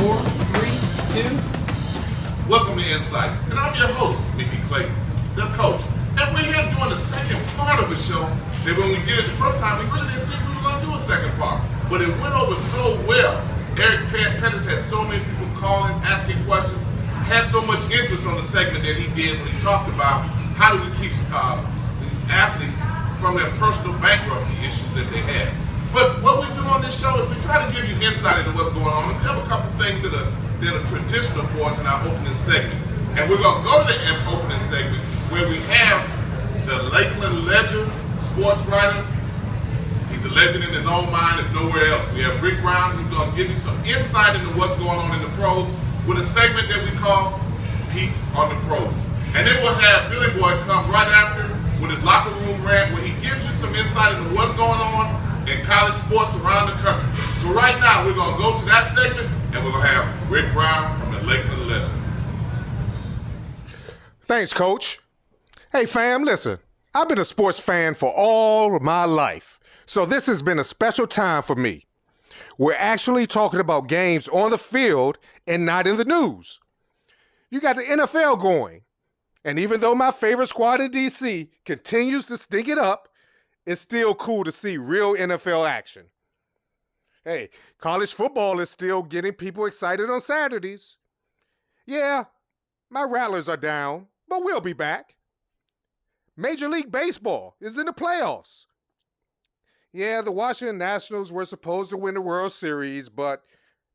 4, 3, 2. Welcome to Insights, and I'm your host, Mickey Clayton, the coach. And we're here doing the second part of the show that when we did it the first time, we really didn't think we were going to do a second part. But it went over so well. Eric Pettis had so many people calling, asking questions, had so much interest on the segment that he did when he talked about how do we keep these athletes from their personal bankruptcy issues that they had. But what we do on this show is we try to give you insight into what's going on. We have a couple things that are traditional for us in our opening segment. And we're going to go to the opening segment where we have the Lakeland legend, sports writer. He's a legend in his own mind, if nowhere else. We have Rick Brown, who's going to give you some insight into what's going on in the pros with a segment that we call Peek on the Pros. And then we'll have Billy Boy come right after with his locker room rant where he gives you some insight into what's going on in college sports around the country. So right now, we're going to go to that segment, and we're going to have Rick Brown from the Lakeland legend. Thanks, Coach. Hey, fam, listen. I've been a sports fan for all of my life, so this has been a special time for me. We're actually talking about games on the field and not in the news. You got the NFL going, and even though my favorite squad in D.C. continues to stink it up, it's still cool to see real NFL action. Hey, college football is still getting people excited on Saturdays. Yeah, my Rattlers are down, but we'll be back. Major League Baseball is in the playoffs. Yeah, the Washington Nationals were supposed to win the World Series, but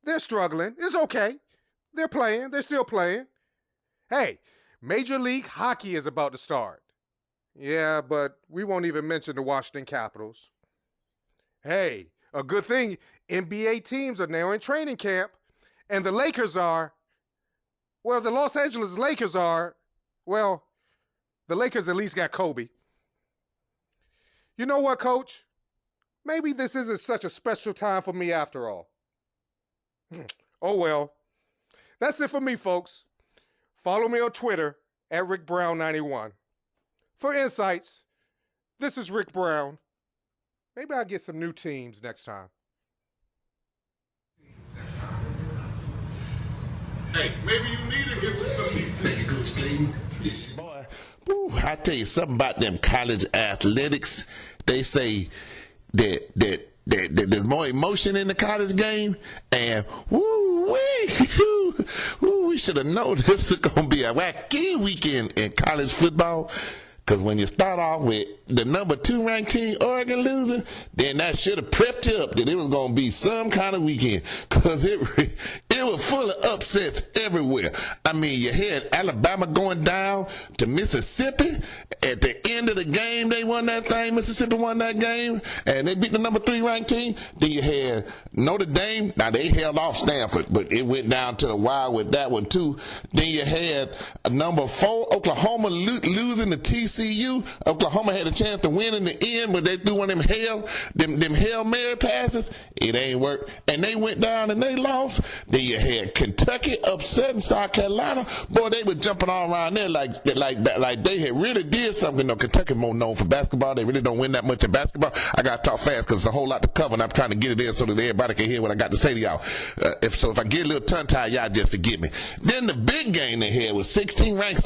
they're struggling. It's okay. They're playing. They're still playing. Hey, Major League Hockey is about to start. Yeah, but we won't even mention the Washington Capitals. Hey, a good thing NBA teams are now in training camp, and the Lakers are, well, the Los Angeles Lakers are, well, the Lakers at least got Kobe. You know what, Coach? Maybe this isn't such a special time for me after all. Oh, well. That's it for me, folks. Follow me on Twitter at RickBrown91. For insights, this is Rick Brown. Maybe I'll get some new teams next time. Hey, maybe you need to get you some new teams. Boy, woo, I tell you something about them college athletics. They say that there's more emotion in the college game, and we should have known this is going to be a wacky weekend in college football. Because when you start off with the number 2 ranked team, Oregon, losing, then that should have prepped you up that it was going to be some kind of weekend. Because it was full of upsets everywhere. I mean, you had Alabama going down to Mississippi. At the end of the game, they won that thing. Mississippi won that game. And they beat the number 3 ranked team. Then you had Notre Dame. Now, they held off Stanford, but it went down to the wire with that one, too. Then you had number 4, Oklahoma, losing to TCU. Oklahoma had a chance to win in the end, but they threw one of them Hail Mary passes. It ain't work. And they went down and they lost. Then you had Kentucky upsetting South Carolina. Boy, they were jumping all around there like they had really did something. No, Kentucky more known for basketball. They really don't win that much in basketball. I got to talk fast because it's a whole lot to cover, and I'm trying to get it in so that everybody can hear what I got to say to y'all. If I get a little tongue-tied, y'all just forgive me. Then the big game they had was 16 ranked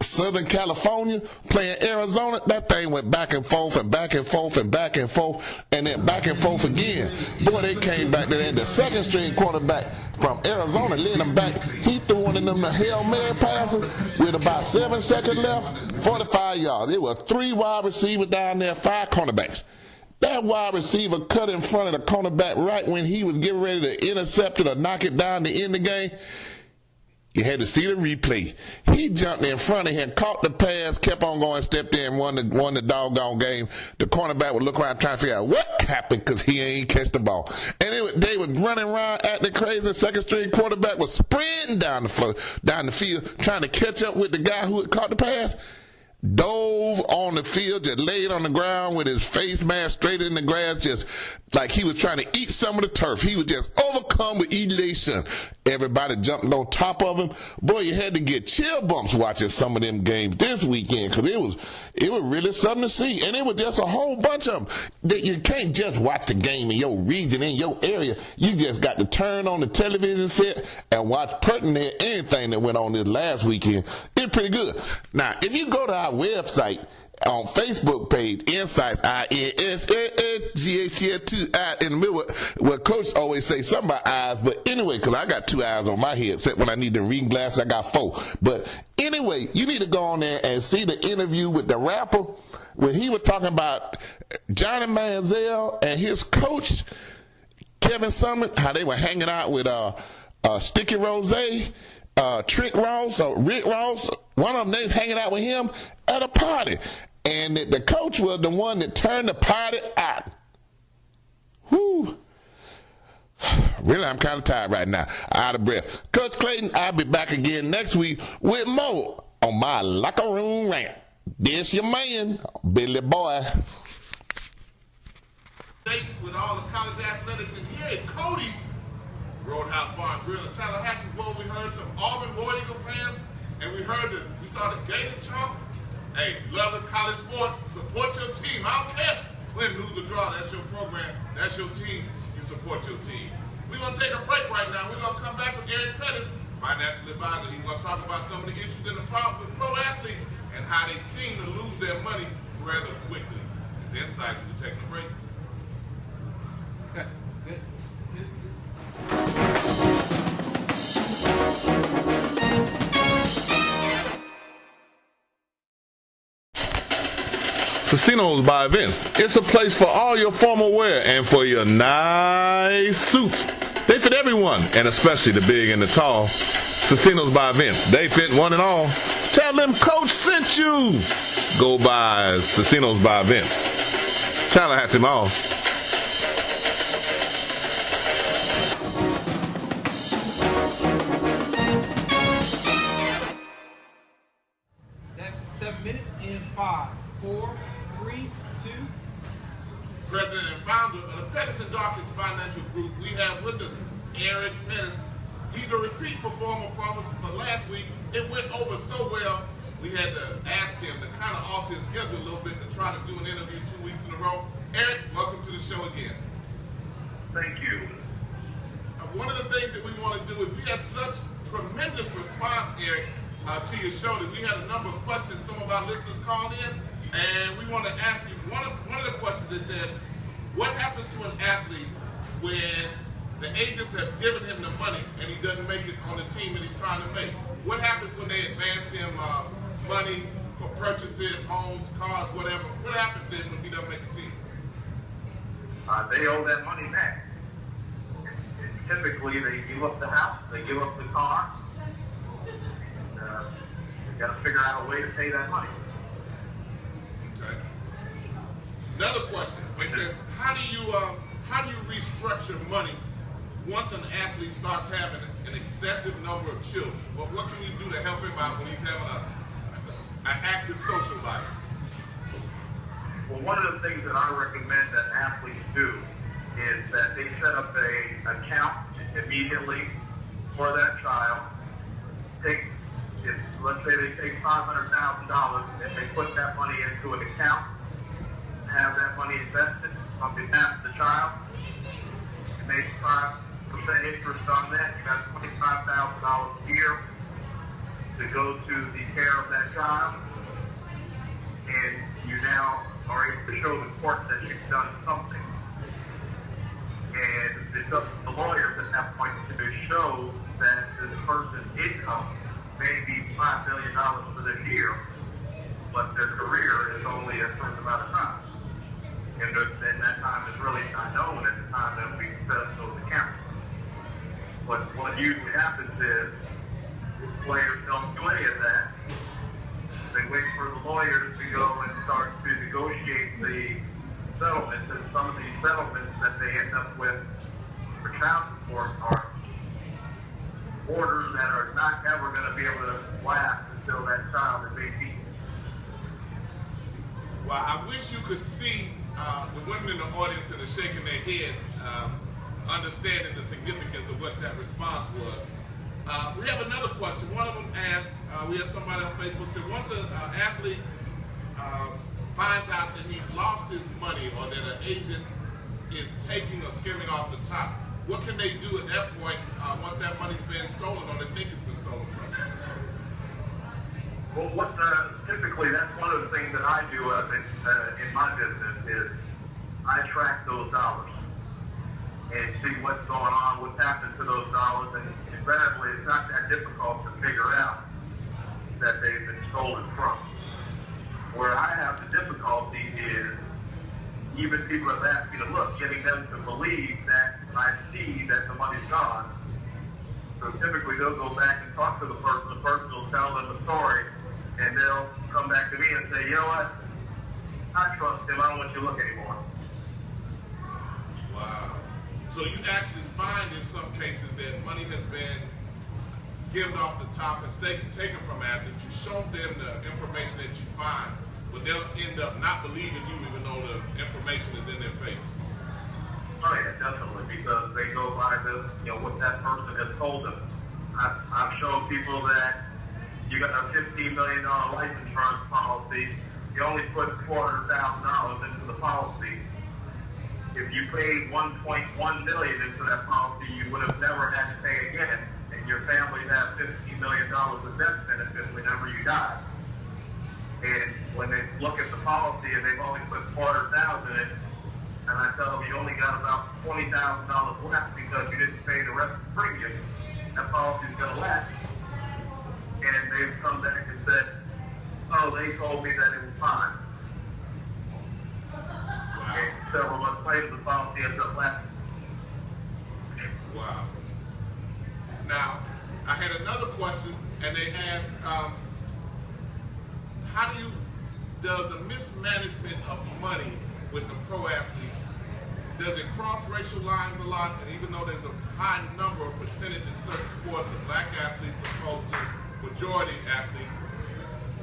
Southern California playing Arizona. That thing went back and forth and back and forth and back and forth and then back and forth again. Boy, they came back to that. The second string quarterback from Arizona led them back. He threw one of them Hail Mary passes with about 7 seconds left, 45 yards. There were 3 wide receivers down there, 5 cornerbacks. That wide receiver cut in front of the cornerback right when he was getting ready to intercept it or knock it down to end the game. You had to see the replay. He jumped in front of him, caught the pass, kept on going, stepped in, won the doggone game. The cornerback would look around trying to figure out what happened because he ain't catch the ball. And they was running around acting crazy. Second string quarterback was sprinting down the field, trying to catch up with the guy who had caught the pass. Dove on the field, just laid on the ground with his face mask straight in the grass, just like he was trying to eat some of the turf. He was just overcome with elation. Everybody jumping on top of him. Boy, you had to get chill bumps watching some of them games this weekend, because it was really something to see. And it was just a whole bunch of them. That you can't just watch the game in your region, in your area. You just got to turn on the television set and watch pertinent anything that went on this last weekend. It's pretty good. Now, if you go to our website, on Facebook page, Insights, INSGACL2 in the middle, where Coach always say something about eyes, but anyway, because I got 2 eyes on my head, except when I need them reading glasses, I got 4. But anyway, you need to go on there and see the interview with the rapper, when he was talking about Johnny Manziel and his coach, Kevin Summit, how they were hanging out with Sticky Rose, Trick Ross, or Rick Ross. One of them, they was hanging out with him at a party. And the coach was the one that turned the party out. Whew. Really, I'm kind of tired right now. Out of breath. Coach Clayton, I'll be back again next week with more on my locker room rant. This your man, Billy Boy. With all the college athletics, and here at Cody's Roadhouse Bar and Grill in Tallahassee, where we heard some Auburn War Eagle fans, and we saw the Gator Chump. Hey, love the college sports, support your team. I don't care win, lose, or draw. That's your program, that's your team. You support your team. We're going to take a break right now. We're going to come back with Eric Pettis, financial advisor. He's going to talk about some of the issues and the problems with pro athletes and how they seem to lose their money rather quickly. His insights. We're taking a break. Okay, good. Casinos by Events. It's a place for all your formal wear and for your nice suits. They fit everyone, and especially the big and the tall. Casinos by Events. They fit one and all. Tell them Coach sent you. Go by Casinos by Events. Tallahassee Mall. 7 minutes in 5, 4, 3, 2. President and founder of the Pettis & Dawkins Financial Group, we have with us Eric Pettis. He's a repeat performer from us for last week. It went over so well, we had to ask him to kind of alter his schedule a little bit to try to do an interview 2 weeks in a row. Eric, welcome to the show again. Thank you. One of the things that we want to do is we had such tremendous response, Eric, to your show that we had a number of questions some of our listeners called in, and we want to ask you, one of the questions is that, what happens to an athlete when the agents have given him the money and he doesn't make it on the team that he's trying to make? What happens when they advance him money for purchases, homes, cars, whatever? What happens then when he doesn't make the team? They owe that money back. Typically, they give up the house, they give up the car, and you got to figure out a way to pay that money. Okay. Another question. It says, how do you restructure money once an athlete starts having an excessive number of children? Well, what can you do to help him out when he's having an active social life? Well, one of the things that I recommend that athletes do is that they set up an account immediately for that child. Let's say they take $500,000 and they put that money into an account, have that money invested on behalf of the child, you make 5% interest on that, you got $25,000 a year to go to the care of that child, and you now are able to show the court that you've done something. And it's up to the lawyers at that point to show that this person's income may be $5 million for this year, but their career is only a certain amount of time. And that time is really not known at the time that we set up those accounts. But what usually happens is players don't do any of that. They wait for the lawyers to go and start to negotiate the settlements, and some of these settlements that they end up with for child support are orders that are not ever going to be able to last until that child is 18. Well, I wish you could see the women in the audience that are shaking their head, understanding the significance of what that response was. We have another question. One of them asked, we had somebody on Facebook say, once an athlete finds out that he's lost his money or that an agent is taking or skimming off the top, what can they do at that point once that money's been stolen or they think it's been stolen from them? Well, typically that's one of the things that I do in my business is I track those dollars and see what's going on, what's happened to those dollars, and invariably it's not that difficult to figure out that they've been stolen from. Where I have the difficulty is even people have asked me to look, getting them to believe that I see that the money's gone. So typically they'll go back and talk to the person will tell them the story, and they'll come back to me and say, you know what, I trust him, I don't want you to look anymore. Wow. So you actually find in some cases that money has been skimmed off the top and taken from athletes. You show them the information that you find, but they'll end up not believing you even though the information is in their face. Oh yeah, definitely, because they go by what that person has told them. I've shown people that you got a $15 million life insurance policy, you only put $400,000 into the policy. If you paid $1.1 million into that policy, you would have never had to pay again, and your family would have $15 million of death benefit whenever you die. And when they look at the policy and they've only put $400,000 in it, and I tell them you only got about $20,000 left because you didn't pay the rest of the premium, that policy's going to lapse. And they've come back and said, oh, they told me that it was fine. Wow. And several months later, the policy ends up lapsing. Wow. Now, I had another question, and they asked, does the mismanagement of money with the pro athletes, does it cross racial lines a lot? And even though there's a high number of percentage in certain sports of black athletes opposed to majority athletes,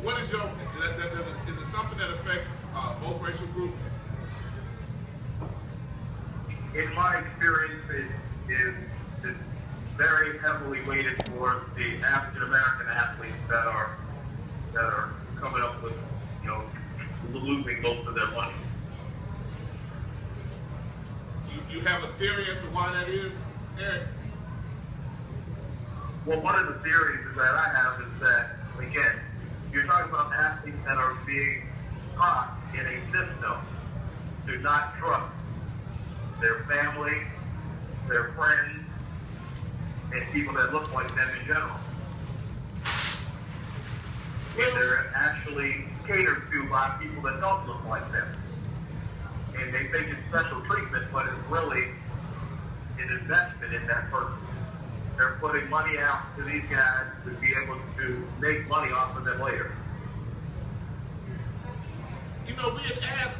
what is is it something that affects both racial groups? In my experience, it's very heavily weighted towards the African American athletes that are coming up with, losing most of their money. You have a theory as to why that is, Eric? Well, one of the theories that I have is that, again, you're talking about athletes that are being taught in a system to not trust their family, their friends, and people that look like them in general. And they're actually catered to by people that don't look like them. And they think it's special treatment, but it's really an investment in that person. They're putting money out to these guys to be able to make money off of them later. We had asked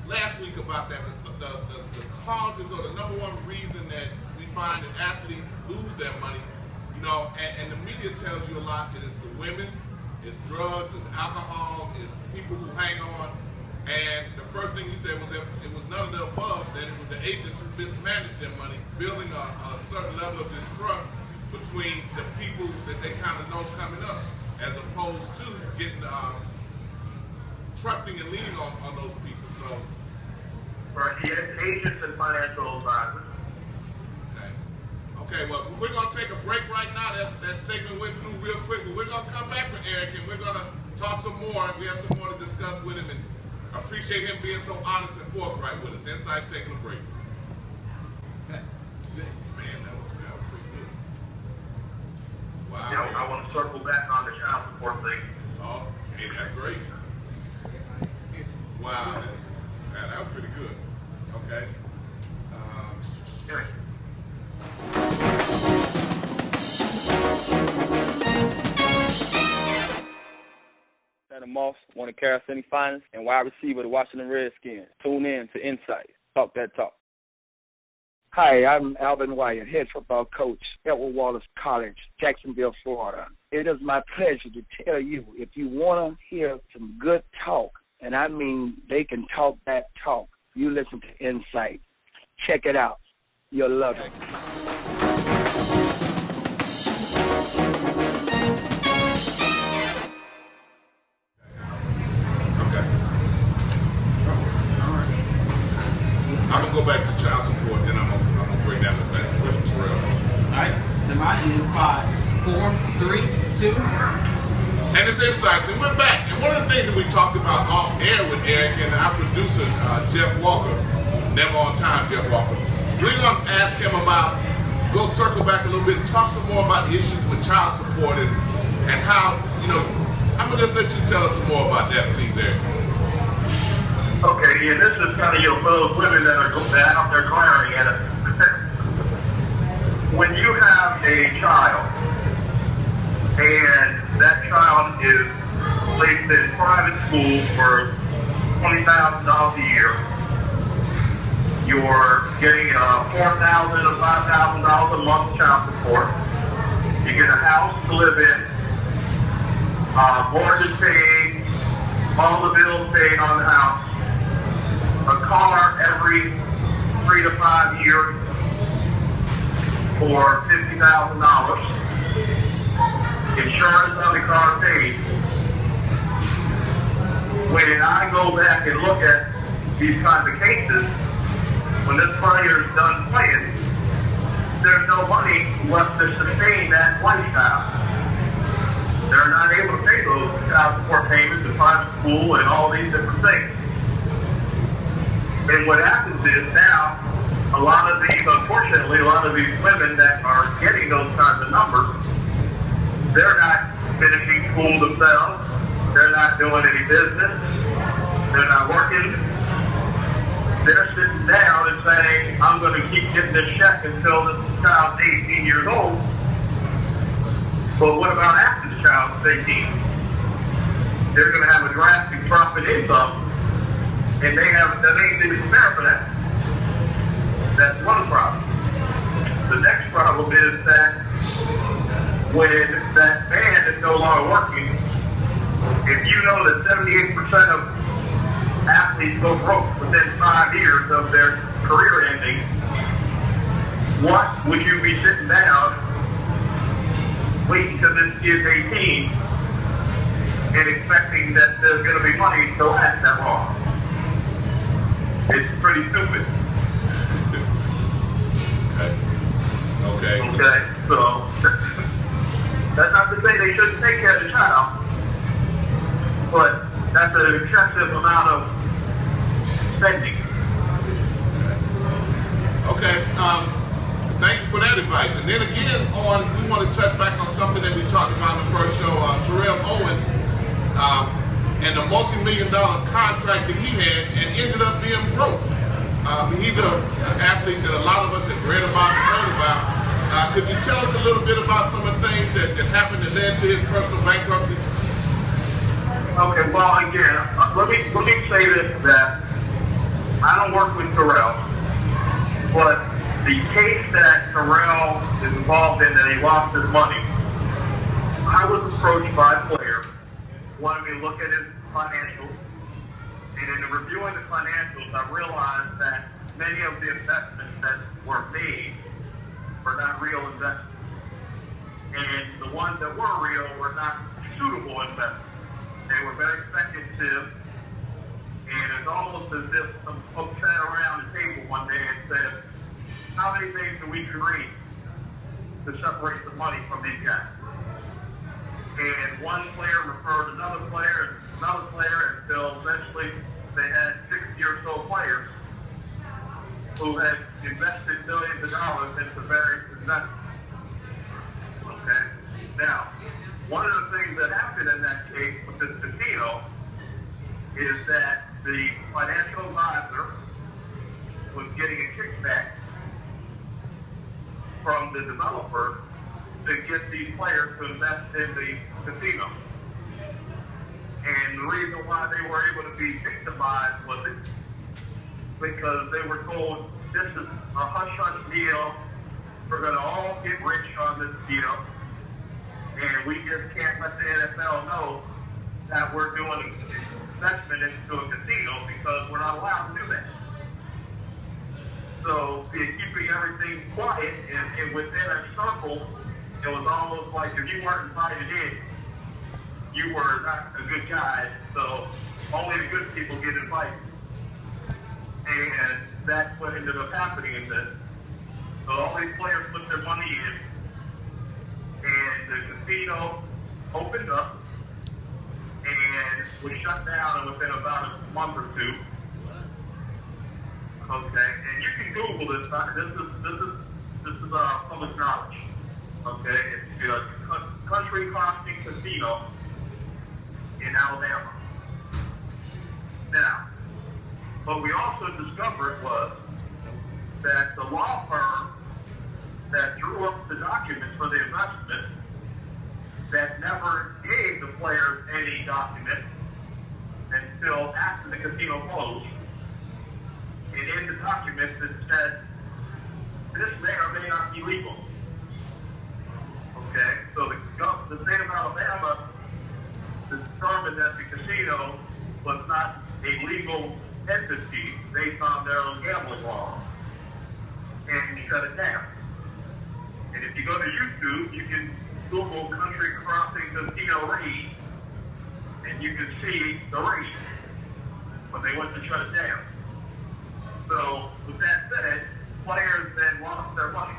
last week about that, the causes or the number one reason that we find that athletes lose their money, and the media tells you a lot that it's the women, it's drugs, it's alcohol, it's people who hang on. And the first thing you said was that it was none of the above, that it was the agents who mismanaged their money, building a certain level of distrust between the people that they kind of know coming up, as opposed to getting trusting and leaning on those people. So, right, agents and financial advisors. Okay, well, we're going to take a break right now. That segment went through real quick, but we're going to come back with Eric, and we're going to talk some more. We have some more to discuss with him, and appreciate him being so honest and forthright with us. Inside taking a break. Okay. Good. Man, that was pretty good. Wow. I want to circle back on the child support thing. Oh, hey, that's great. Wow. That was pretty good. Okay. Moss, one of Carroll City finest, and wide receiver of the Washington Redskins. Tune in to Insight. Talk that talk. Hi, I'm Alvin Wyatt, head football coach, Edward Wallace College, Jacksonville, Florida. It is my pleasure to tell you, if you want to hear some good talk and I mean they can talk that talk. You listen to Insight. Check it out. You'll love it. Okay. I'm gonna go back to child support, then I'm gonna bring that back with Terrell. All right. Then mine is 5, 4, 3, 2. And it's insights, and we're back. And one of the things that we talked about off air with Eric and our producer, Jeff Walker, never on time, Jeff Walker, we're gonna ask him about, go circle back a little bit and talk some more about the issues with child support and how, you know, I'm gonna just let you tell us some more about that, please, Eric. Okay, yeah, this is kind of, you know, for those women that are out there glaring at it. When you have a child, and that child is placed in private school for $20,000 a year, you're getting $4,000 or $5,000 a month child support. You get a house to live in, mortgage paid, all the bills paid on the house, a car every 3 to 5 years for $50,000. Insurance on the car paid. When I go back and look at these kinds of cases, when this player is done playing, there's no money left to sustain that lifestyle. They're not able to pay those child support payments in private school and all these different things. And what happens is now, unfortunately, a lot of these women that are getting those kinds of numbers, they're not finishing school themselves. They're not doing any business. They're not working. They're sitting down and saying, I'm going to keep getting this check until this child's 18 years old. But what about after the child's 18? They're going to have a drastic drop in income, and they ain't even spare for that. That's one problem. The next problem is that when that man is no longer working, if you know that 78% of athletes go broke within 5 years of their career ending, what would you be sitting down, waiting till this kid's 18, and expecting that there's going to be money to last that long? It's pretty stupid. Okay, so that's not to say they shouldn't take care of the child, but that's an excessive amount of spending. Okay, thank you for that advice. And then again, we want to touch back on something that we talked about in the first show, Terrell Owens, and the multi-million-dollar contract that he had and ended up being broke. He's an athlete that a lot of us have read about and heard about. Could you tell us a little bit about some of the things that happened that led to his personal bankruptcy? Okay, well, again, let me say this, that I don't work with Terrell, but the case that Terrell is involved in, that he lost his money, I was approached by a player who wanted me to look at his financials, and in reviewing the financials, I realized that many of the investments that were made were not real investments. And the ones that were real were not suitable investments. They were very speculative, and it's almost as if some folks sat around the table one day and said, how many things do we create to separate the money from these guys? And one player referred another player, until eventually they had 60 or so players who had invested millions of dollars into various investments. Okay? Now, one of the things that happened in that case with this casino is that the financial advisor was getting a kickback from the developer to get these players to invest in the casino. And the reason why they were able to be victimized was because they were told, this is a hush-hush deal, we're going to all get rich on this deal, and we just can't let the NFL know that we're doing investment into a casino because we're not allowed to do that. So keeping everything quiet and within a circle, it was almost like if you weren't invited in, you were not a good guy. So only the good people get invited. And that's what ended up happening in this. So all these players put their money in, and the casino opened up and was shut down within about a month or two. Okay, and you can Google this. This is public knowledge. Okay, it's a country crossing casino in Alabama. Now, what we also discovered was that the law firm that drew up the documents for the investment that never gave the players any document until after the casino closed. And in the documents it said, this may or may not be legal. Okay, so the state of Alabama determined that the casino was not a legal entity based on their own gambling laws and shut it down. And if you go to YouTube, you can Google Country Crossing Casino raid, and you can see the raid when they went to shut it down. So, with that said, players then lost their money.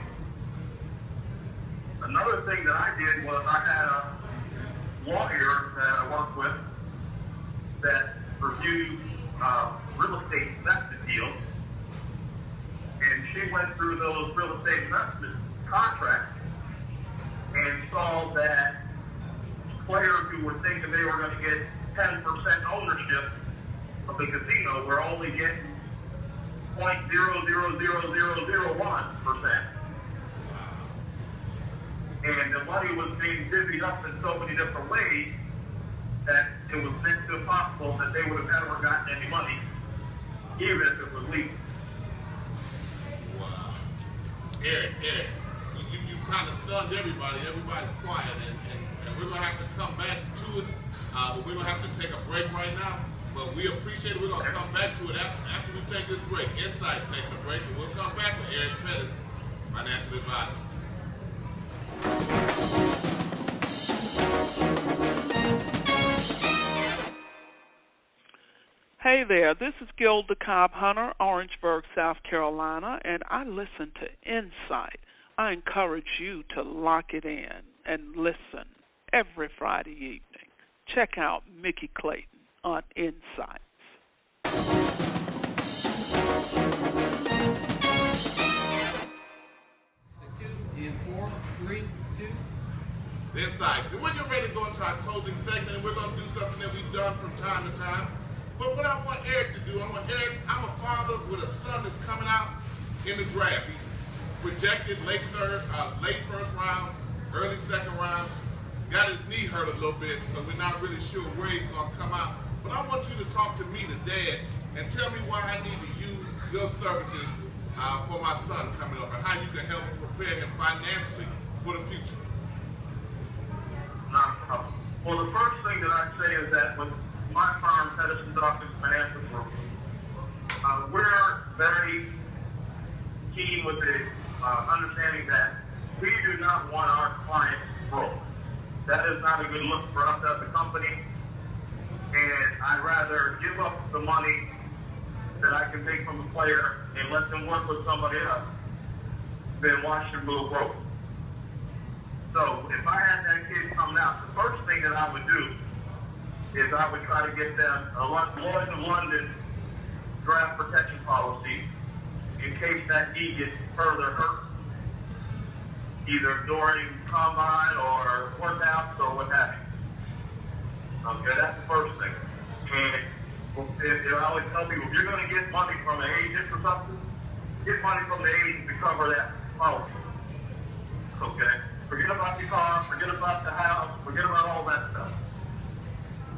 Another thing that I did was I had a lawyer that I worked with that reviewed real estate investment deals, and she went through those real estate investment contracts and saw that players who were thinking they were going to get 10% ownership of the casino were only getting 0.00001%. And the money was being divvied up in so many different ways that it was next to impossible that they would have ever gotten any money, even if it was legal. Wow. Eric, you kind of stunned everybody. Everybody's quiet, and we're going to have to come back to it. But we're going to have to take a break right now. But we appreciate it. We're going to come back to it after we take this break. Insight's taking a break, and we'll come back with Eric Pettis, financial advisor. Hey there, this is Gilda Cobb Hunter, Orangeburg, South Carolina, and I listen to Insight. I encourage you to lock it in and listen every Friday evening. Check out Mickey Clayton on Insights. 4, 3, 2. The Insights. And we're getting ready to go into our closing segment, and we're going to do something that we've done from time to time. But what I want Eric to do, I'm a father with a son that's coming out in the draft. He's projected late first round, early second round. Got his knee hurt a little bit, so we're not really sure where he's going to come out. But I want you to talk to me, the dad, and tell me why I need to use your services for my son coming up, and how you can help prepare him financially for the future. Not a problem. Well, the first thing that I'd say is that with my firm, Edison Dawkins Financial Group, we're very keen with the understanding that we do not want our clients broke. That is not a good look for us as a company, and I'd rather give up the money that I can take from the player and let them work with somebody else than watch them move broke. So if I had that kid coming out, the first thing that I would do is I would try to get them a Lloyd's of London draft protection policy in case that knee gets further hurt, either during combine or workouts or what have you. Okay, that's the first thing. And I always tell people, if you're going to get money from an agent or something, get money from the agent to cover that policy. Okay? Forget about your car, forget about the house, forget about all that stuff.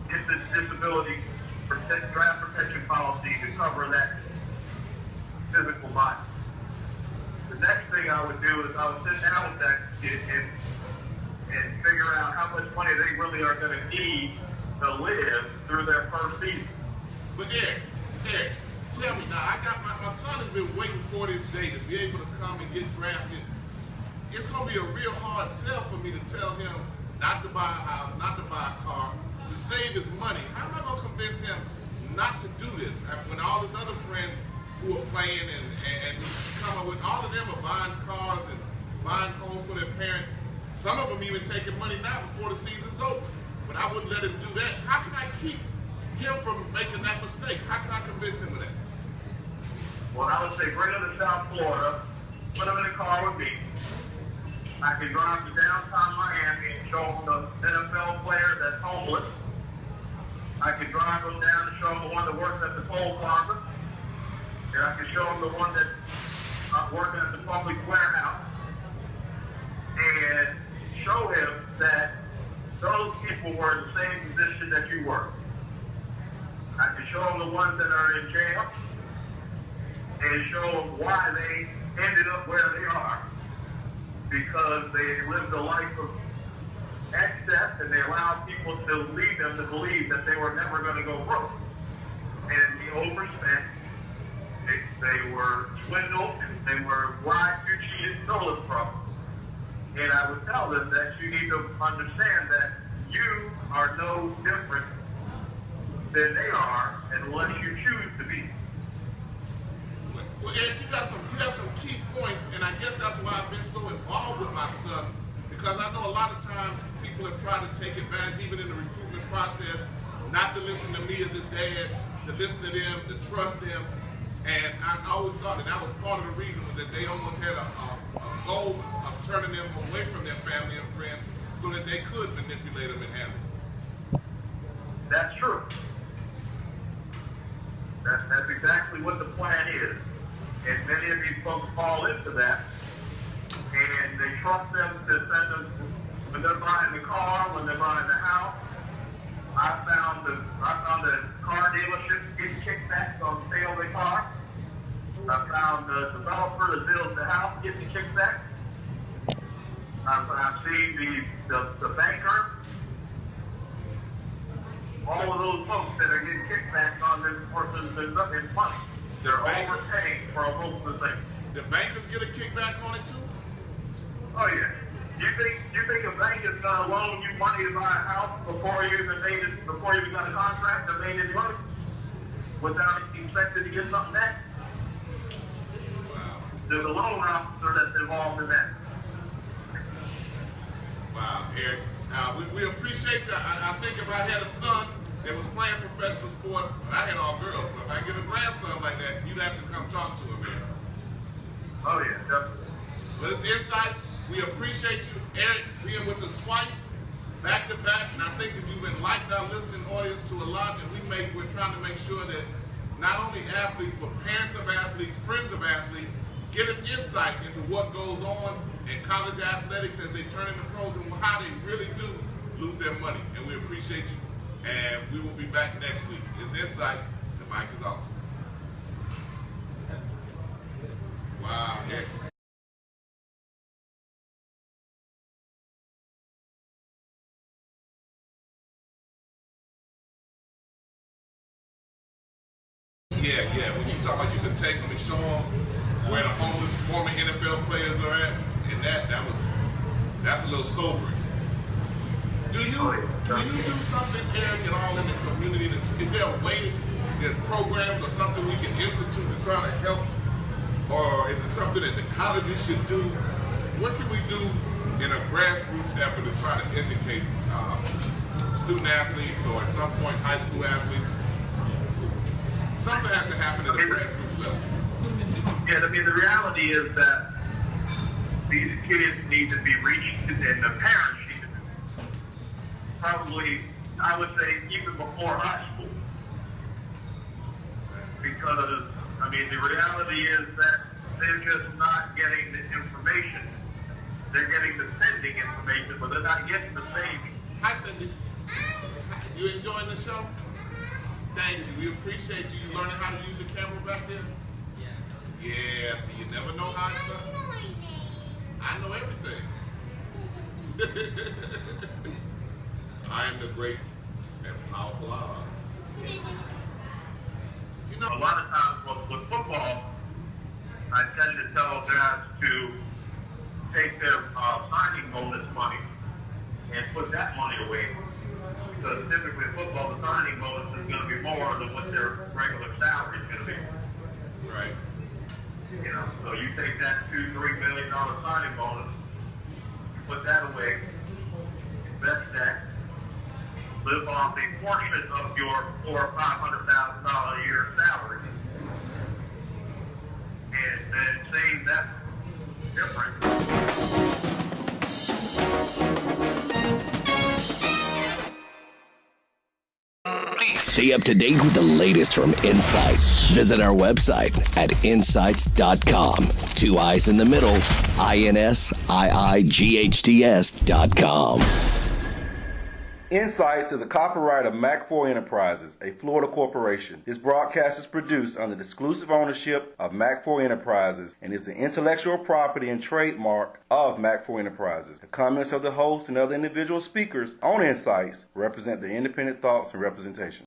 Get this disability draft protection policy to cover that physical body. The next thing I would do is I would sit down with that kid and figure out how much money they really are going to need to live through their first season. But Eric, tell me now, I got my son has been waiting for this day to be able to come and get drafted. It's gonna be a real hard sell for me to tell him not to buy a house, not to buy a car, to save his money. How am I gonna convince him not to do this? When all his other friends who are playing and come up with, all of them are buying cars and buying homes for their parents. Some of them even taking money now before the season's over. But I wouldn't let him do that. How can I keep him from making that mistake? How can I convince him of that? Well, I would say bring him to South Florida, put him in a car with me. I can drive to downtown Miami and show him the NFL player that's homeless. I can drive him down and show him the one that works at the toll plaza. And I can show him the one that's working at the public warehouse. And show him that those people were in the same position that you were. I can show him the ones that are in jail and show them why they ended up where they are. Because they lived a life of excess and they allowed people to lead them to believe that they were never going to go broke. And they overspent, they were swindled, they were lied to, cheated, stolen from. And I would tell them that you need to understand that you are no different than they are unless you choose to be. Well, Ed, you got some key points, and I guess that's why I've been so involved with my son, because I know a lot of times people have tried to take advantage, even in the recruitment process, not to listen to me as his dad, to listen to them, to trust them, and I always thought that was part of the reason, was that they almost had a goal of turning them away from their family and friends so that they could manipulate them and handle them. That's true. That's exactly what the plan is. And many of these folks fall into that, and they trust them to send them when they're buying the car, when they're buying the house. I found the car dealerships getting kickbacks on the sale of the car. I found the developer that builds the house getting kickbacks. I've seen the banker. All of those folks that are getting kickbacks on this person's money. They're overpaying for most of the things. The bankers get a kickback on it too? Oh yeah. You think a bank is gonna loan you money to buy a house before you even got a contract or made any money? Without expecting to get something back? Wow. There's a loan officer that's involved in that. Wow, Eric. We appreciate you. I think if I had a son that was playing professional sports, I had all girls, but if I get a grandson like that, you'd have to come talk to him, man. Oh yeah, definitely. But it's insights. We appreciate you, Eric, being with us twice, back to back, and I think that you've enlightened our listening audience to a lot, and we're trying to make sure that not only athletes, but parents of athletes, friends of athletes, get an insight into what goes on in college athletics as they turn into pros and how they really do lose their money. And we appreciate you. And we will be back next week. It's Insights. The mic is off. Wow. Yeah. When you talk about you can take them and show them where the homeless former NFL players are at, and that's a little sobering. Do you do something, Eric, at all in the community? Is there a way, there's programs or something we can institute to try to help? Or is it something that the colleges should do? What can we do in a grassroots effort to try to educate student athletes or at some point high school athletes? Something has to happen at the grassroots level. Yeah, I mean, the reality is that these kids need to be reached, and the parents need to be probably, I would say, even before high school. Because, I mean, the reality is that they're just not getting the information. They're getting the sending information, but they're not getting the saving. Hi, Cindy. You enjoying the show? Thank you. We appreciate you. You learning how to use the camera back there? Yeah, so you never know how it's done. I know everything. I am the great And powerful odds. A lot of times with football, I tend to tell guys to take their signing bonus money and put that money away. Because typically in football, the signing bonus is going to be more than what their regular salary is going to be. Right. You know, so you take that $2-3 million signing bonus, put that away, invest that, live off a portion of your $400,000 or $500,000 a year salary, and then save that difference. Stay up to date with the latest from Insights. Visit our website at insights.com. 2 I's in the middle, INSIIGHTS.com. Insights is a copyright of Mac4 Enterprises, a Florida corporation. This broadcast is produced under the exclusive ownership of Mac4 Enterprises and is the intellectual property and trademark of Mac4 Enterprises. The comments of the host and other individual speakers on Insights represent their independent thoughts and representation.